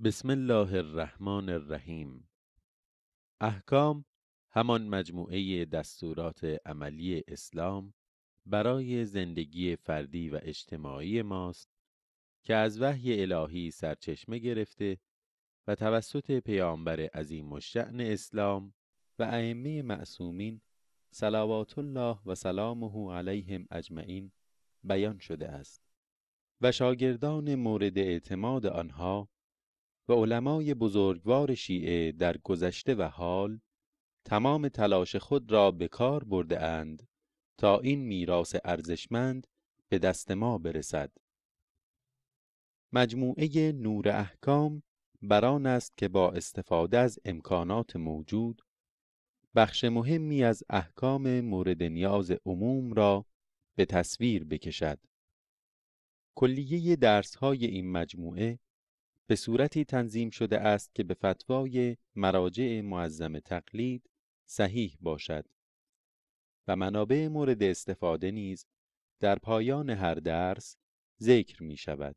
بسم الله الرحمن الرحیم. احکام همان مجموعه دستورات عملی اسلام برای زندگی فردی و اجتماعی ماست که از وحی الهی سرچشمه گرفته و توسط پیامبر عظیم الشأن اسلام و ائمه معصومین صلوات الله و سلامه علیهم اجمعین بیان شده است و شاگردان مورد اعتماد آنها و علمای بزرگوار شیعه در گذشته و حال تمام تلاش خود را به کار برده اند تا این میراث ارزشمند به دست ما برسد. مجموعه نور احکام بران است که با استفاده از امکانات موجود بخش مهمی از احکام مورد نیاز عموم را به تصویر بکشد. کلیه درس‌های این مجموعه به صورتی تنظیم شده است که به فتوای مراجع معظم تقلید صحیح باشد و منابع مورد استفاده نیز در پایان هر درس ذکر می شود.